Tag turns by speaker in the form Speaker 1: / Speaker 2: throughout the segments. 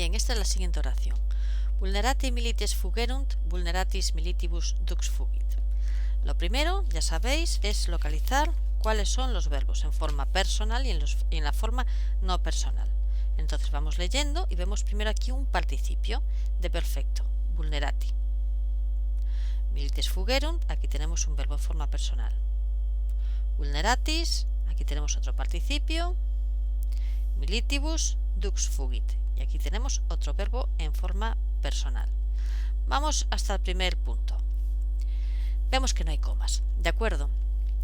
Speaker 1: Bien, esta es la siguiente oración. Vulnerati milites fugerunt, vulneratis militibus dux fugit. Lo primero, ya sabéis, es localizar cuáles son los verbos en forma personal y en la forma no personal. Entonces vamos leyendo y vemos primero aquí un participio de perfecto, vulnerati. Milites fugerunt, aquí tenemos un verbo en forma personal. Vulneratis, aquí tenemos otro participio. Militibus dux fugit, y aquí tenemos otro verbo en forma personal. Vamos hasta el primer punto. Vemos que no hay comas, ¿de acuerdo?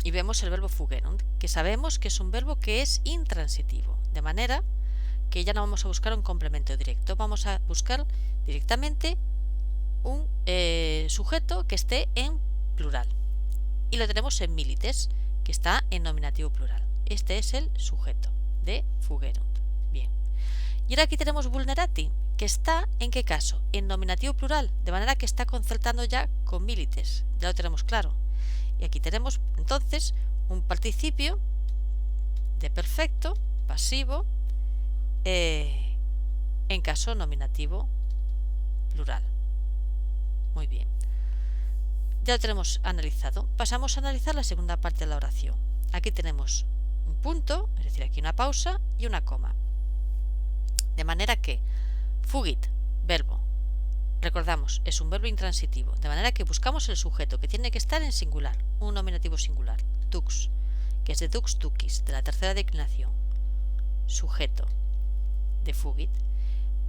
Speaker 1: Y vemos el verbo fugerunt, que sabemos que es un verbo que es intransitivo, de manera que ya no vamos a buscar un complemento directo, vamos a buscar directamente un sujeto que esté en plural. Y lo tenemos en milites, que está en nominativo plural. Este es el sujeto de fugerunt. Bien. Y ahora aquí tenemos vulnerati, que está ¿en qué caso? En nominativo plural, de manera que está concertando ya con milites. Ya lo tenemos claro. Y aquí tenemos entonces un participio de perfecto, pasivo, en caso nominativo plural. Muy bien. Ya lo tenemos analizado. Pasamos a analizar la segunda parte de la oración. Aquí tenemos un punto, es decir, aquí una pausa y una coma. De manera que fugit, verbo, recordamos, es un verbo intransitivo, de manera que buscamos el sujeto que tiene que estar en singular, un nominativo singular, dux, que es de dux ducis, de la tercera declinación, sujeto de fugit.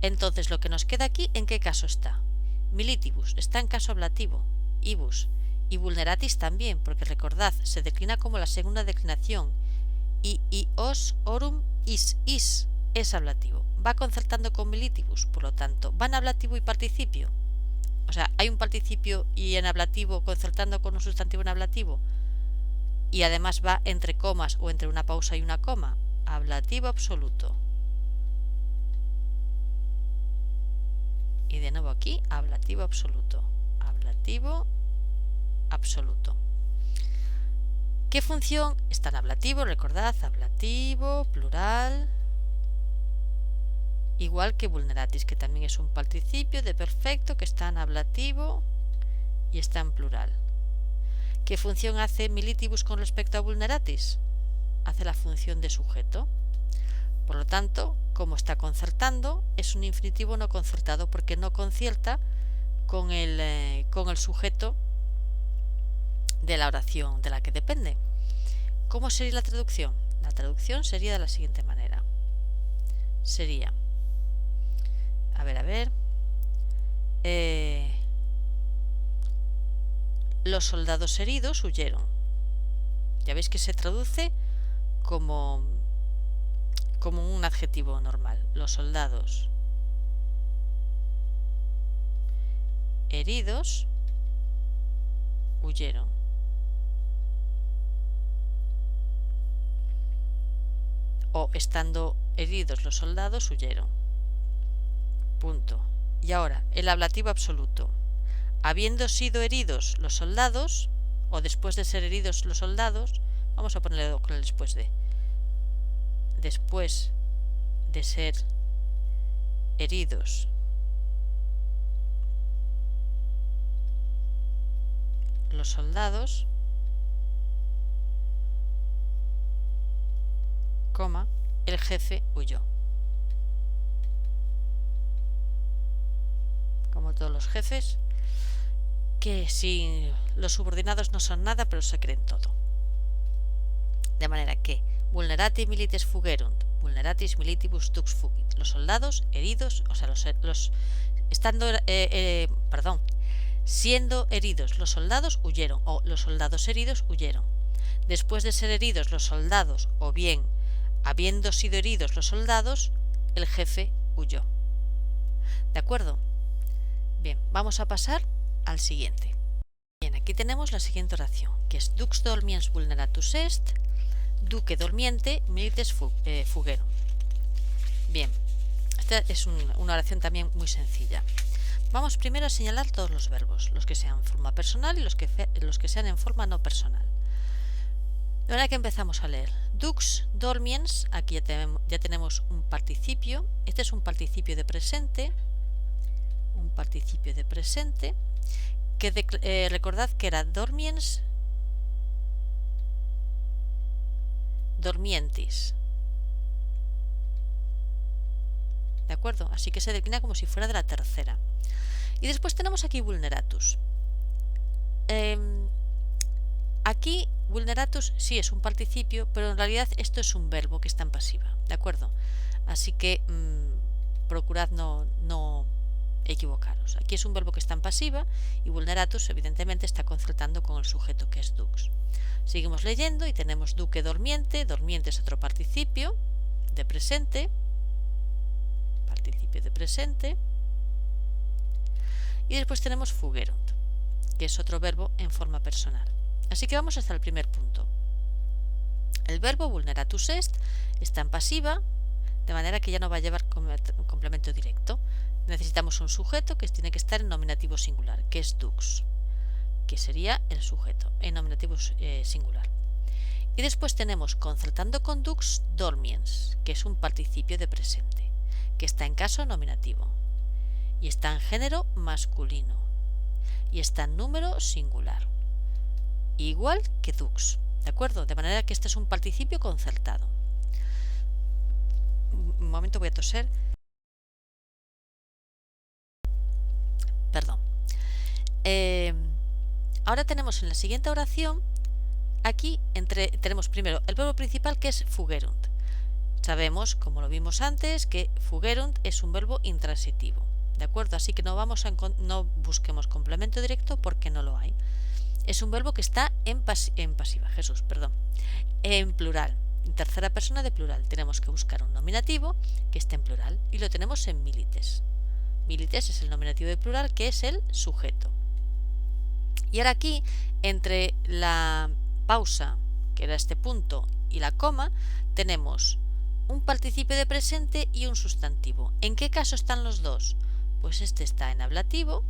Speaker 1: Entonces lo que nos queda aquí, ¿en qué caso está? Militibus está en caso ablativo, ibus, y vulneratis también, porque recordad, se declina como la segunda declinación, y os, orum, is, es ablativo. Va concertando con militibus, por lo tanto, va en ablativo y participio. O sea, hay un participio y en ablativo concertando con un sustantivo en ablativo. Y además va entre comas o entre una pausa y una coma. Ablativo absoluto. Y de nuevo aquí, ablativo absoluto. Ablativo absoluto. ¿Qué función está en ablativo? Recordad, ablativo, plural, igual que vulneratis, que también es un participio de perfecto que está en ablativo y está en plural. ¿Qué función hace militibus con respecto a vulneratis? Hace la función de sujeto. Por lo tanto, como está concertando, es un infinitivo no concertado porque no concierta con el sujeto de la oración de la que depende. ¿Cómo sería la traducción? La traducción sería de la siguiente manera. Sería, los soldados heridos huyeron. Ya veis que se traduce como un adjetivo normal. Los soldados heridos huyeron. O estando heridos los soldados huyeron. Punto. Y ahora, el ablativo absoluto. Habiendo sido heridos los soldados, o después de ser heridos los soldados, vamos a ponerlo con el después de. Después de ser heridos los soldados, coma, el jefe huyó. Como todos los jefes, que si los subordinados no son nada, pero se creen todo. De manera que vulnerati milites fugerunt, vulneratis militibus dux fugit. Los soldados heridos, o sea, siendo heridos los soldados huyeron, o los soldados heridos huyeron. Después de ser heridos los soldados, o bien habiendo sido heridos los soldados, el jefe huyó. ¿De acuerdo? Bien, vamos a pasar al siguiente. Bien, aquí tenemos la siguiente oración, que es dux dormiens vulneratus est, duque dormiente milites fugerunt. Bien, esta es una oración también muy sencilla. Vamos primero a señalar todos los verbos, los que sean en forma personal y los que sean en forma no personal. De manera que empezamos a leer. Dux dormiens, aquí ya tenemos un participio. Este es un participio de presente. Un participio de presente. Que recordad que era dormiens, dormientis. ¿De acuerdo? Así que se declina como si fuera de la tercera. Y después tenemos aquí vulneratus. Aquí vulneratus sí es un participio, pero en realidad esto es un verbo que está en pasiva. ¿De acuerdo? Así que procurad no equivocaros. Aquí es un verbo que está en pasiva y vulneratus evidentemente está concertando con el sujeto que es dux. Seguimos leyendo y tenemos duque dormiente. Dormiente es otro participio de presente. Participio de presente. Y después tenemos fugerunt, que es otro verbo en forma personal. Así que vamos hasta el primer punto. El verbo vulneratus est está en pasiva, de manera que ya no va a llevar complemento directo. Necesitamos un sujeto que tiene que estar en nominativo singular, que es dux, que sería el sujeto en nominativo singular. Y después tenemos concertando con dux dormiens, que es un participio de presente, que está en caso nominativo y está en género masculino y está en número singular, igual que dux, ¿de acuerdo? De manera que este es un participio concertado. Un momento, voy a toser. Perdón. Ahora tenemos en la siguiente oración, aquí tenemos primero el verbo principal, que es fugerunt. Sabemos, como lo vimos antes, que fugerunt es un verbo intransitivo, ¿de acuerdo? Así que no busquemos complemento directo porque no lo hay. Es un verbo que está en pasiva, en plural, en tercera persona de plural. Tenemos que buscar un nominativo que esté en plural y lo tenemos en milites. Milites es el nominativo de plural, que es el sujeto. Y ahora aquí, entre la pausa, que era este punto, y la coma, tenemos un participio de presente y un sustantivo. ¿En qué caso están los dos? Pues este está en ablativo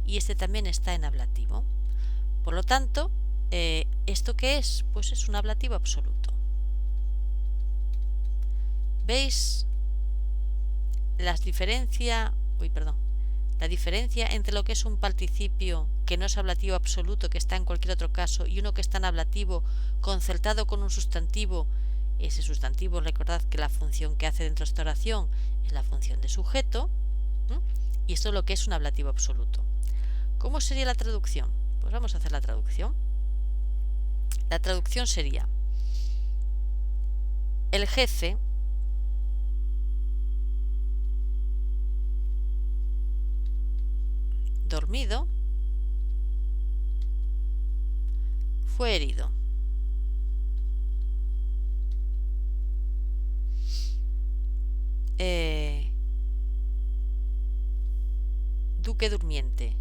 Speaker 1: y este también está en ablativo. Por lo tanto, ¿esto qué es? Pues es un ablativo absoluto. ¿Veis la diferencia entre lo que es un participio que no es ablativo absoluto, que está en cualquier otro caso, y uno que está en ablativo concertado con un sustantivo? Ese sustantivo, recordad que la función que hace dentro de esta oración es la función de sujeto, y esto es lo que es un ablativo absoluto. ¿Cómo sería la traducción? Pues vamos a hacer la traducción. La traducción sería: el jefe dormido fue herido. Duque durmiente.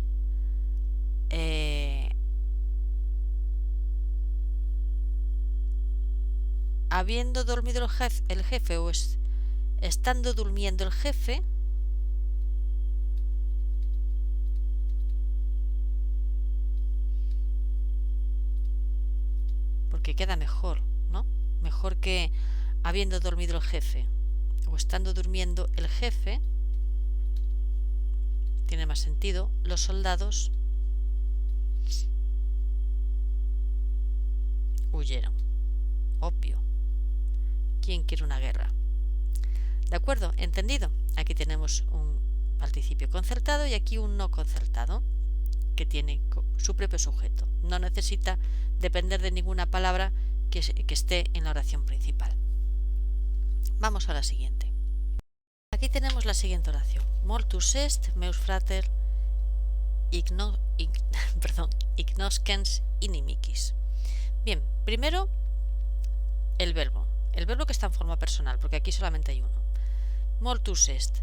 Speaker 1: Habiendo dormido el jefe o estando durmiendo el jefe, porque queda mejor, ¿no? Mejor que habiendo dormido el jefe o estando durmiendo el jefe, tiene más sentido. Los soldados huyeron. Obvio. ¿Quién quiere una guerra? ¿De acuerdo? ¿Entendido? Aquí tenemos un participio concertado y aquí un no concertado, que tiene su propio sujeto. No necesita depender de ninguna palabra que esté en la oración principal. Vamos a la siguiente. Aquí tenemos la siguiente oración. Mortus est meus frater ignoscens inimicis. Bien, primero el verbo que está en forma personal, porque aquí solamente hay uno. Mortus est.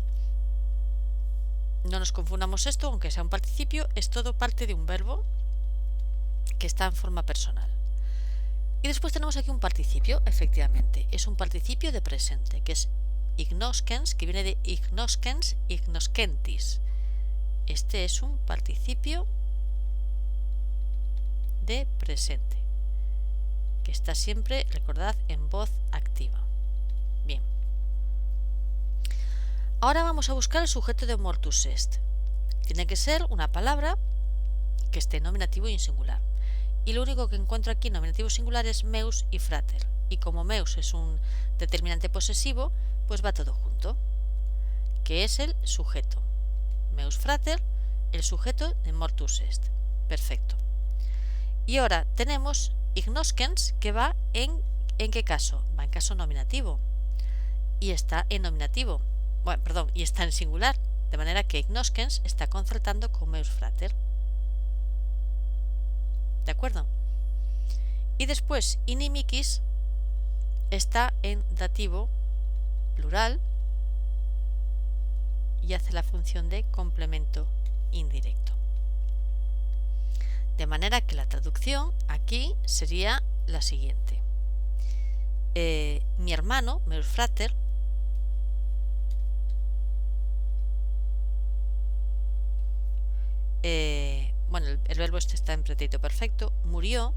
Speaker 1: No nos confundamos esto, aunque sea un participio, es todo parte de un verbo que está en forma personal. Y después tenemos aquí un participio, efectivamente, es un participio de presente, que es ignoscens, que viene de ignoscens, ignoscentis. Este es un participio de presente, que está siempre, recordad, en voz activa. Ahora vamos a buscar el sujeto de mortus est. Tiene que ser una palabra que esté en nominativo y en singular. Y lo único que encuentro aquí en nominativo singular es meus y frater. Y como meus es un determinante posesivo, pues va todo junto, que es el sujeto. Meus frater, el sujeto de mortus est. Perfecto. Y ahora tenemos ignoscens, que va ¿en qué caso? Va en caso nominativo. Y está en nominativo. Bueno, perdón, y está en singular. De manera que ignoscens está concertando con meus frater. ¿De acuerdo? Y después inimicis está en dativo plural y hace la función de complemento indirecto. De manera que la traducción aquí sería la siguiente. Mi hermano, meus frater, bueno, el verbo este está en pretérito perfecto, murió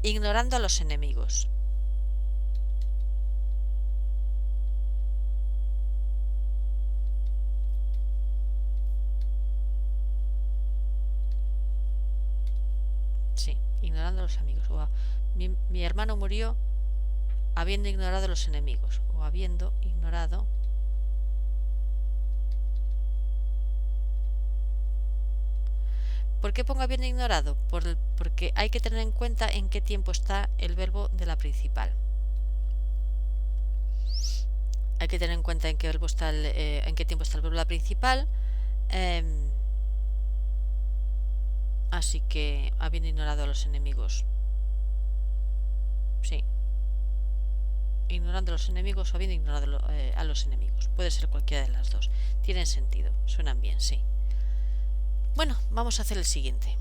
Speaker 1: ignorando a los enemigos. Sí, ignorando a los amigos. Mi hermano murió habiendo ignorado a los enemigos, o habiendo ignorado ¿Por qué pongo habiendo ignorado? Porque hay que tener en cuenta en qué tiempo está el verbo de la principal. Hay que tener en cuenta en qué tiempo está el verbo de la principal. Así que habiendo ignorado a los enemigos. Sí. Ignorando a los enemigos o habiendo ignorado a los enemigos. Puede ser cualquiera de las dos. Tienen sentido. Suenan bien, sí. Bueno, vamos a hacer el siguiente.